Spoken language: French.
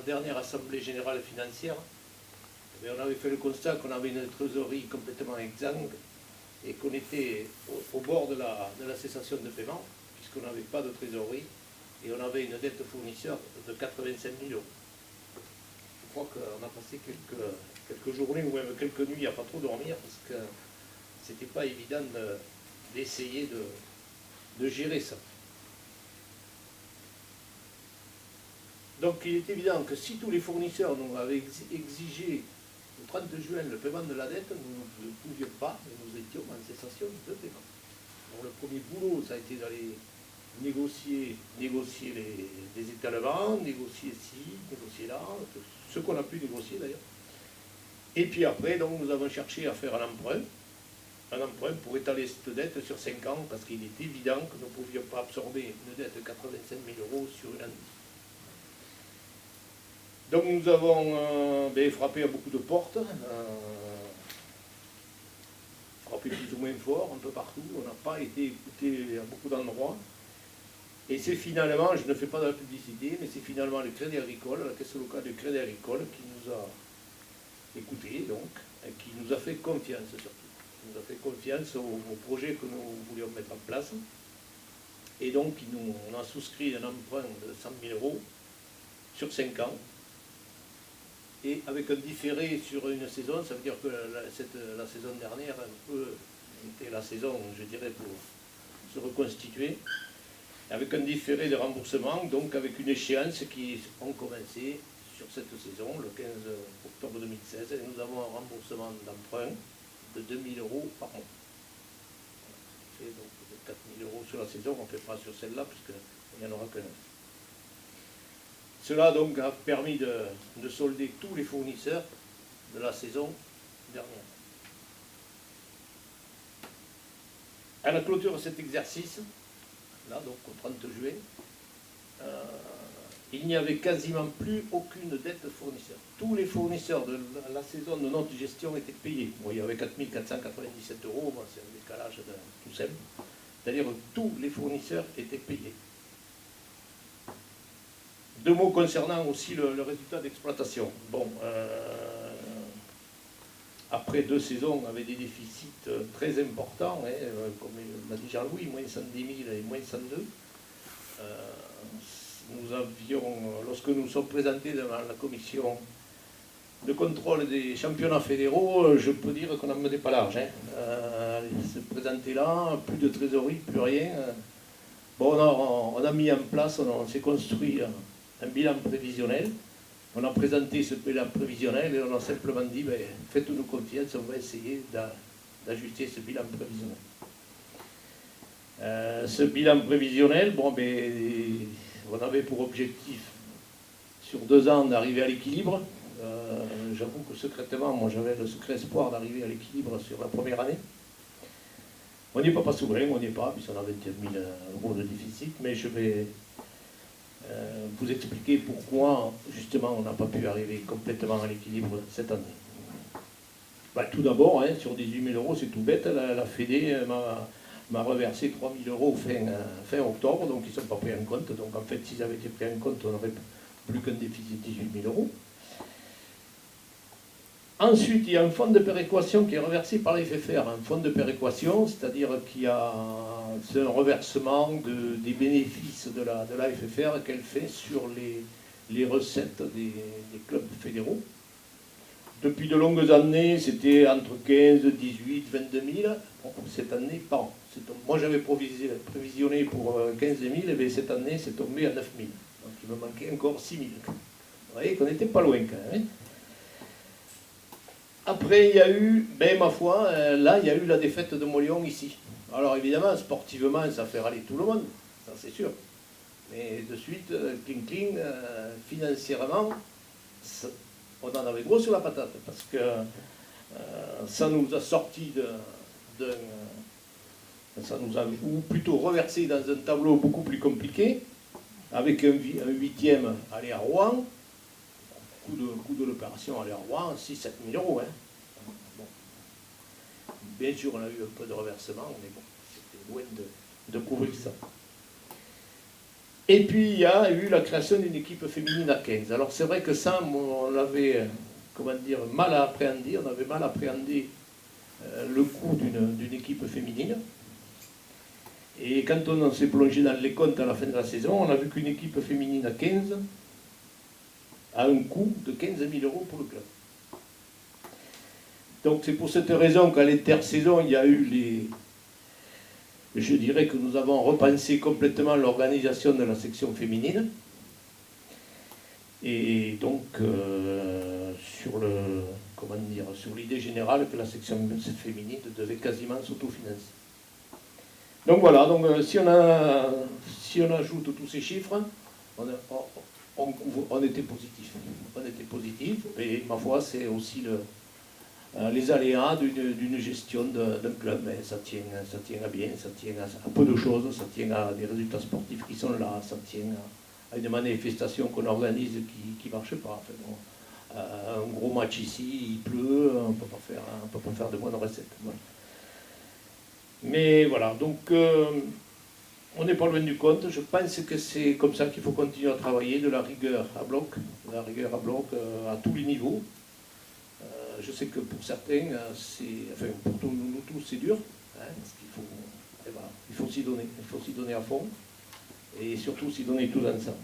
dernière assemblée générale financière, on avait fait le constat qu'on avait une trésorerie complètement exsangue et qu'on était au bord de la cessation de paiement, puisqu'on n'avait pas de trésorerie et on avait une dette fournisseur de 85 000 euros. Je crois qu'on a passé quelques journées ou même quelques nuits à pas trop dormir parce que c'était pas évident d'essayer de gérer ça. Donc il est évident que si tous les fournisseurs nous avaient exigé au 30 juin le paiement de la dette, nous ne pouvions pas et nous étions en cessation de paiement. Alors le premier boulot, ça a été d'aller négocier les étalements, négocier ci, négocier là, ce qu'on a pu négocier d'ailleurs. Et puis après, donc, nous avons cherché à faire un emprunt pour étaler cette dette sur 5 ans, parce qu'il est évident que nous ne pouvions pas absorber une dette de 85 000 euros sur une année. Donc nous avons frappé à beaucoup de portes, frappé plus ou moins fort, un peu partout, on n'a pas été écouté à beaucoup d'endroits. Et c'est finalement, je ne fais pas de la publicité, mais c'est finalement le Crédit Agricole, la Caisse locale du Crédit Agricole, qui nous a écoutés, donc, et qui nous a fait confiance surtout. Qui nous a fait confiance au projet que nous voulions mettre en place. Et donc, on a souscrit un emprunt de 100 000 euros sur 5 ans. Et avec un différé sur une saison, ça veut dire que la saison dernière, un peu, était la saison, je dirais, pour se reconstituer. Avec un différé de remboursement, donc avec une échéance qui ont commencé sur cette saison, le 15 octobre 2016, et nous avons un remboursement d'emprunt de 2 000 euros par mois. On fait donc 4 000 euros sur la saison, on ne fait pas sur celle-là, puisqu'il n'y en aura que 9. Cela donc a permis de solder tous les fournisseurs de la saison dernière. À la clôture de cet exercice, là donc au 30 juin, il n'y avait quasiment plus aucune dette fournisseur. Tous les fournisseurs de la saison de notre gestion étaient payés. Bon, il y avait 4 497 euros, bon, c'est un décalage tout simple. C'est-à-dire que tous les fournisseurs étaient payés. Deux mots concernant aussi le résultat d'exploitation. Bon, après 2 saisons avec des déficits très importants, hein, comme l'a dit Jean-Louis, moins 110 000 et moins 102, nous avions, lorsque nous sommes présentés devant la commission de contrôle des championnats fédéraux, je peux dire qu'on n'en menait pas large. Hein. Se présenter là, plus de trésorerie, plus rien. Bon, on a mis en place, on s'est construit un bilan prévisionnel. On a présenté ce bilan prévisionnel et on a simplement dit, ben, faites-nous confiance, on va essayer d'ajuster ce bilan prévisionnel. Ce bilan prévisionnel, bon, ben, on avait pour objectif, sur 2 ans, d'arriver à l'équilibre. J'avoue que secrètement, moi j'avais le secret espoir d'arriver à l'équilibre sur la première année. On n'y est pas souverain, on n'y est pas, puisqu'on a 21 000 euros de déficit, mais je vais vous expliquer pourquoi, justement, on n'a pas pu arriver complètement à l'équilibre cette année. Ben, tout d'abord, hein, sur 18 000 euros, c'est tout bête, la Fédé m'a reversé 3 000 euros fin octobre, donc ils ne sont pas pris en compte. Donc en fait, s'ils avaient été pris en compte, on n'aurait plus qu'un déficit de 18 000 euros. Ensuite, il y a un fonds de péréquation qui est reversé par la FFR. Un fonds de péréquation, c'est-à-dire c'est un reversement des bénéfices de la FFR qu'elle fait sur les recettes des clubs fédéraux. Depuis de longues années, c'était entre 15, 18, 22 000. Bon, cette année, pas. Moi, j'avais prévisionné pour 15 000, et bien cette année, c'est tombé à 9 000. Donc, il me manquait encore 6 000. Vous voyez qu'on n'était pas loin, quand même. Après, il y a eu, ben ma foi, là, il y a eu la défaite de Montlion ici. Alors, évidemment, sportivement, ça fait râler tout le monde, ça c'est sûr. Mais de suite, cling, financièrement, on en avait gros sur la patate, parce que ça nous a sorti ça nous a, ou plutôt reversé dans un tableau beaucoup plus compliqué, avec un 8e aller à Rouen, coût de l'opération aller à Rouen, 6-7 000 euros. Hein. Bon. Bien sûr, on a eu un peu de reversement, mais bon, c'était loin de couvrir ça. Et puis il y a eu la création d'une équipe féminine à 15. Alors c'est vrai que ça, on l'avait, comment dire, mal appréhendé, on avait mal appréhendé le coût d'une équipe féminine. Et quand on s'est plongé dans les comptes à la fin de la saison, on a vu qu'une équipe féminine à 15 a un coût de 15 000 € pour le club. Donc c'est pour cette raison qu'à l'intersaison, il y a eu les... Je dirais que nous avons repensé complètement l'organisation de la section féminine. Et donc sur le, comment dire, sur l'idée générale que la section féminine devait quasiment s'autofinancer. Donc voilà, donc si on ajoute tous ces chiffres, on était positif. On était positif, et ma foi, c'est aussi les aléas d'une gestion d'un club. Mais ça tient à bien, ça tient à peu de choses, ça tient à des résultats sportifs qui sont là, ça tient à une manifestation qu'on organise qui ne marche pas. Enfin, bon, un gros match ici, il pleut, on ne peut pas faire de bonnes recettes. Voilà. Mais voilà, donc on n'est pas loin du compte. Je pense que c'est comme ça qu'il faut continuer à travailler, de la rigueur à bloc, à tous les niveaux. Je sais que pour certains, enfin pour nous tous, c'est dur, hein, parce qu'il faut, il faut s'y donner à fond, et surtout s'y donner tous ensemble.